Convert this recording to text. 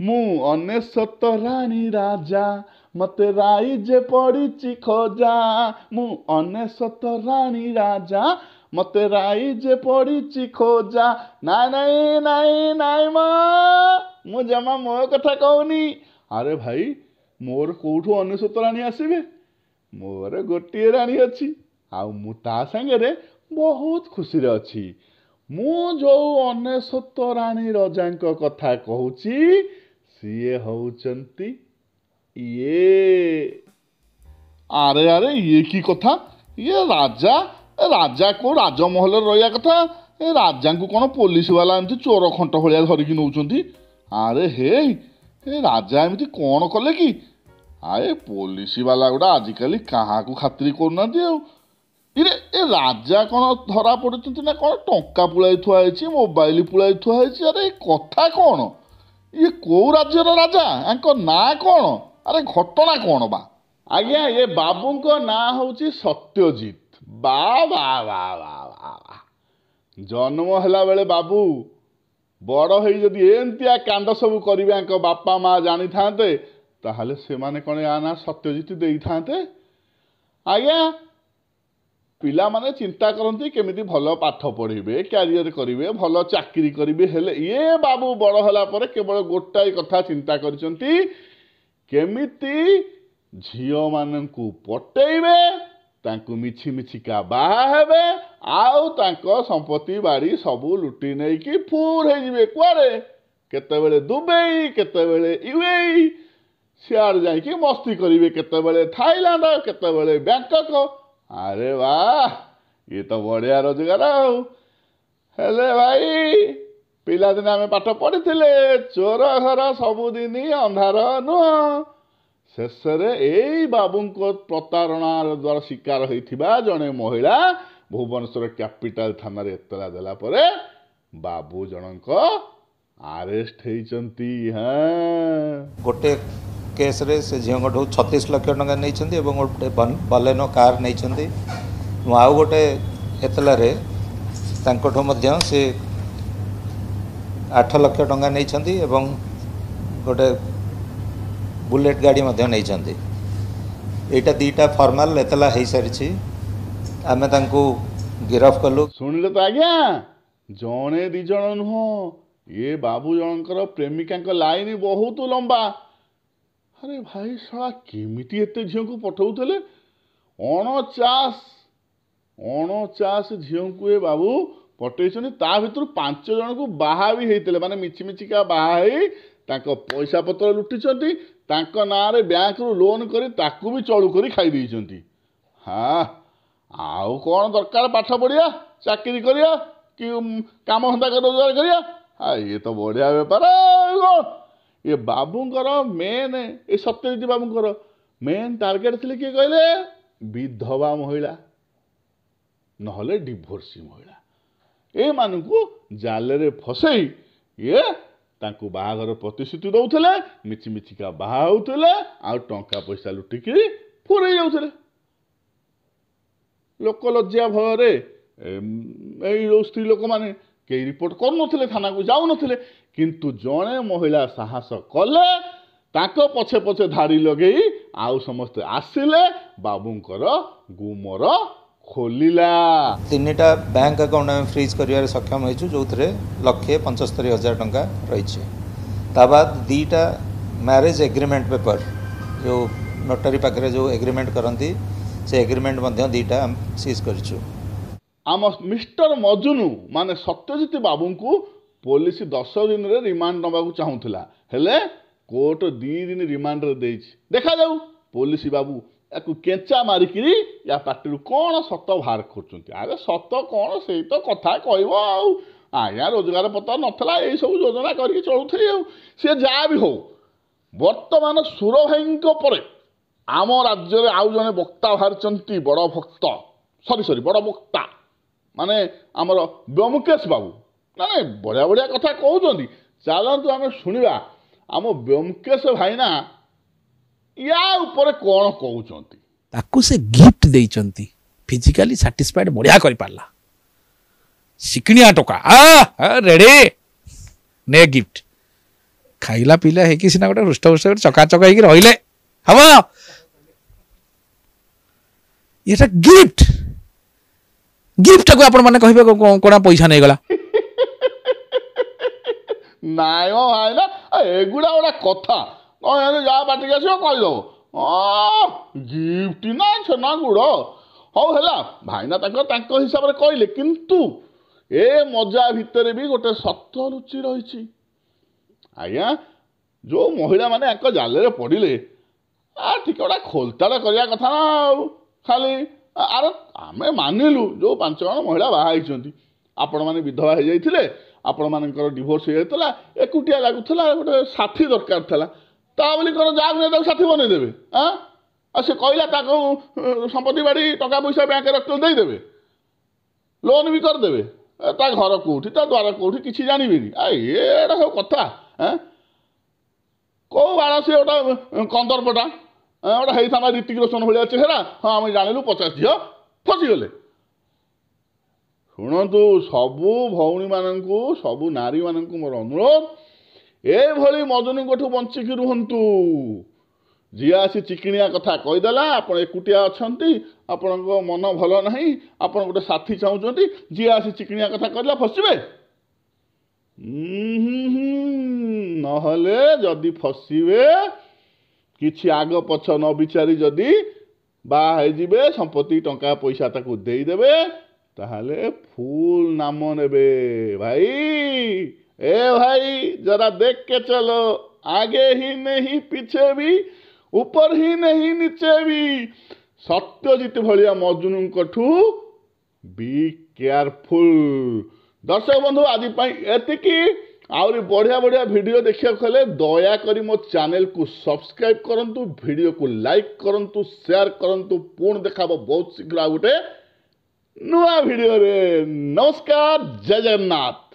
मु अनेशत राणी राजा मते राई जे पड़ी खोजा मु अनेशत राणी राजा मते राई जे पड़ी खोजा नाई नाई नाई नाई मु जमा मो कथा कहूनी। अरे भाई मोर कोठू अनेशत राणी आसबे मोर गोटे राणी अच्छी आउ मु ता संगे बहुत खुशी रे अच्छी। मु जो अनेशत राणी राजा कथा कहूची सीए होउचंती ये। अरे अरे ये की कथा ये राजा राजा को राजमहल रहा कथा ए राजा को कौन पुलिस वाला एमती चोर खंट भाया धरिकी नौकरी। अरे हे राजा एमती कौन कले कि आए पुलिस वाला गुड़ा आजिकल क्या खातिर करना इरे ए राजा कौन धरा पड़ती ना कौन टंका पुलाई थुआई मोबाइल पुलाई थुआई। अरे कथा कौन ये कौ राज्यर राजा यांको ना कौन अरे घटना कौन बा। आज्ञा ये बाबू को ना हूँ सत्यजित बा बा बा बा बा जन्म है बेले बाबू बड़ हो जदि एमतिया कांड सब करेंगे बापा माँ जानी था ताहले से माने कौन या ना सत्यजित दे था। आज्ञा पिला माने चिंता करती केमिति भल पाठ पढ़े क्यारियर करेंगे भल चाकरी करेंगे हेले ये बाबू बड़ होला पर केवल गोटाए कथा चिंता करिसंती केमिति झियो माननकु पटेइबे तांकु मिछि मिछिका बाहा हेबे आउ तांको संपत्ति बाड़ी सबू लुटी नहीं कि फूर हो जिवे कुआरे केतेबेले दुबई केतेबेले यूएई सियाड़ जाइकी मस्ती करेंगे केतेबेले थाईलैंड केतेबेले बैंकॉक। अरे वाह ये तो बढ़िया रोजगार हेले भाई पिला दिन आम पाठ पढ़ी चोर घर सबुदिन अंधार नुह शेष यही बाबू प्रतारणार द्वारा शिकार होता जड़े महिला भुवनेश्वर कैपिटल थाना एतला देला परे बाबू जनक आरेस्ट होती। हाँ गोटे केस रे से झील 36 लाख टंका नहीं गोटे बलेनो कार नहीं आउ गोटे एतला से 8 लाख टंका नहीं गोटे बुलेट गाड़ी नहीं यहाँ दीटा फॉर्मल एतला हो सारी आम गिरफ कलु। शुणिले तो आज्ञा जड़े दी जन नुह ये बाबू जनकर प्रेमिका लाइन बहुत लंबा। अरे भाई साला केमिति एते झील को पठाऊले 49 झील को ये बाबू पठे ता भर 5 जन को बाहा भी होते माने मिछि मिछिका बाहा हो पैसा पत्र लुटी ना रे बैंक रु लोन करी ताकू भी चलू करी खाई देइछंती। हाँ आउ कौन दरकार पाठ पढ़िया चाकरी करिया कि काम धंदा रोजगार करिया ये तो बढ़िया बेपार। ये बाबूंकर मेन ये सत्यजित बाबूंकर मेन टार्गेट थी किए कहले विधवा महिला नहले डिवोर्सी महिला ए मानू जाले फसई ये तांकु बाहागर प्रतिश्रुति दौले मिछि मिछिका बाहा होउथले आ टंका पैसा लुटिकी फुरई जाउथले। लोक लज्जा भୟରେ ए स्त्री लोक माने कई रिपोर्ट कर थाना को जाऊ नथिले किंतु जड़े महिला साहस कले ताको पछे पछे धाड़ी लगे आउ समस्ते आसिले बाबूंकर गुमर खोलिला। 3टा बैंक अकाउंट में फ्रीज कर सक्षम हो जो 1,75,000 टंका रही बाद 2टा मैरिज एग्रीमेंट पेपर जो नोटारी पाखे जो एग्रीमेंट करती से एग्रीमेंट 2टा सीज कर आम मिस्टर मजुनू माने सत्यजित बाबू को पुलिस 10 दिन रे रिमांड नवा चाहूला हेले कोर्ट 2 दिन रिमांड रे देछि। देखा जाऊ पुलिस बाबू या केंचा मारिकी या पार्टी कौन सत बाहर कर। अरे सत कौन से तो कथा कह आज्ञा रोजगार पत्र नाला यही सब योजना करके चलुथी सी जहाँ भी हो बर्तमान सुर भाई पर आम राज्य आउ जड़े वक्ता बाहर बड़ भक्त सरी बड़ वक्ता माने आमर व्योमकेश बाबू ना बढ़िया बढ़िया कथा कहते चलतु आम शुणा आम व्योमकेश भाईना या ऊपर कौन कहते ताकू से गिफ्ट देइचंती फिजिकली सैटिस्फाइड बढ़िया कर पारला शिकनिया टोका रेडी ने गिफ्ट ଖାଇଲା ପିଇଲା ହେଇକି ସିନା ଗୋଟେ ହୃଷ୍ଟପୃଷ୍ଟ ଗୋଟେ ଚକାଚକ ହେଇକି ରହିଲେ ହବ। ଏଟା ଗିଫ୍ଟ, ଗିଫ୍ଟଟାକୁ ଆପଣ ମାନେ କହିବେ କଣ ପଇସା ନେଇଗଲା। ନାଇଁ ମ ଭାଇନା, ଏଗୁଡ଼ା ଗୋଟେ କଥା କଣ ଯାହା ପାଟିକି ଆସିବ କହିଦେବ ଗିଫ୍ଟ ନା ଛେନା ଗୁଡ଼। ହଉ ହେଲା, ଭାଇନା ତାଙ୍କ ହିସାବରେ କହିଲେ, କିନ୍ତୁ ଏ ମଜା ଭିତରେ ବି ଗୋଟେ ସତ ରୁଚି ରହିଛି ଆଜ୍ଞା। ଯେଉଁ ମହିଳାମାନେ ୟାଙ୍କ ଜାଲରେ ପଡ଼ିଲେ ଟିକେ ଗୋଟେ ଖୋଲତାଡ଼ କରିବା କଥା ନା ଆଉ। ଖାଲି ଆରେ ଆମେ ମାନିଲୁ ଯେଉଁ 5 ଜଣ ମହିଳା ବାହା ହେଇଛନ୍ତି, ଆପଣମାନେ ବିଧବା ହେଇଯାଇଥିଲେ, ଆପଣମାନଙ୍କର ଡିଭୋର୍ସ ହେଇଯାଇଥିଲା, ଏକୁଟିଆ ଲାଗୁଥିଲା, ଗୋଟେ ସାଥୀ ଦରକାର ଥିଲା, ତା ବୋଲି କ'ଣ ଯାହାକୁ ନେଇ ତାକୁ ସାଥୀ ବନେଇଦେବେ? ଆଉ ସେ କହିଲା ତାକୁ ସମ୍ପତ୍ତି ବାଡ଼ି ଟଙ୍କା ପଇସା ବ୍ୟାଙ୍କରେ ରଖିଲେ ଦେଇଦେବେ, ଲୋନ୍ ବି କରିଦେବେ, ତା ଘର କେଉଁଠି, ତା ଦ୍ୱାର କେଉଁଠି କିଛି ଜାଣିବେନି। ଏଇଟା ସବୁ କଥା। କେଉଁ ବାଳ ସିଏ ଗୋଟେ କନ୍ଦର୍ପଟା ଗୋଟେ ହେଇଥାନ୍ତା ରିତିକ୍ ରୋଶନ ଭଳିଆ ଚେହେରା, ହଁ ଆମେ ଜାଣିଲୁ 50 ଝିଅ ଫସିଗଲେ। ଶୁଣନ୍ତୁ, ସବୁ ଭଉଣୀମାନଙ୍କୁ, ସବୁ ନାରୀମାନଙ୍କୁ ମୋର ଅନୁରୋଧ, ଏଭଳି ମଜନୁଙ୍କଠୁ ବଞ୍ଚିକି ରୁହନ୍ତୁ। ଯିଏ ଆସି ଚିକିଣିଆ କଥା କହିଦେଲା, ଆପଣ ଏକୁଟିଆ ଅଛନ୍ତି, ଆପଣଙ୍କ ମନ ଭଲ ନାହିଁ, ଆପଣ ଗୋଟେ ସାଥୀ ଚାହୁଁଛନ୍ତି, ଯିଏ ଆସି ଚିକିଣିଆ କଥା କହିଲା ଫସିବେ। ନହେଲେ ଯଦି ଫସିବେ, କିଛି ଆଗ ପଛ ନ ବିଚାରି ଯଦି ବାହା ହେଇଯିବେ, ସମ୍ପତ୍ତି ଟଙ୍କା ପଇସା ତାକୁ ଦେଇଦେବେ, ତାହେଲେ फुल नाम नेबे भाई। ए भाई जरा देख के चलो, आगे ही नहीं पीछे भी, ऊपर ही नहीं नीचे भी। सत्यजित भलिया मजनू बी केयरफुल। दर्शक बंधु आज एतिकी आउरी बढ़िया बढ़िया वीडियो देखिया खोले दया करी मो चैनल को सब्सक्राइब करंतु, वीडियो को लाइक करंतु, शेयर करंतु। पूर्ण देखाबो बहुत शीघ्र गोटे नुआ वीडियो रे। नमस्कार, जय जगन्नाथ।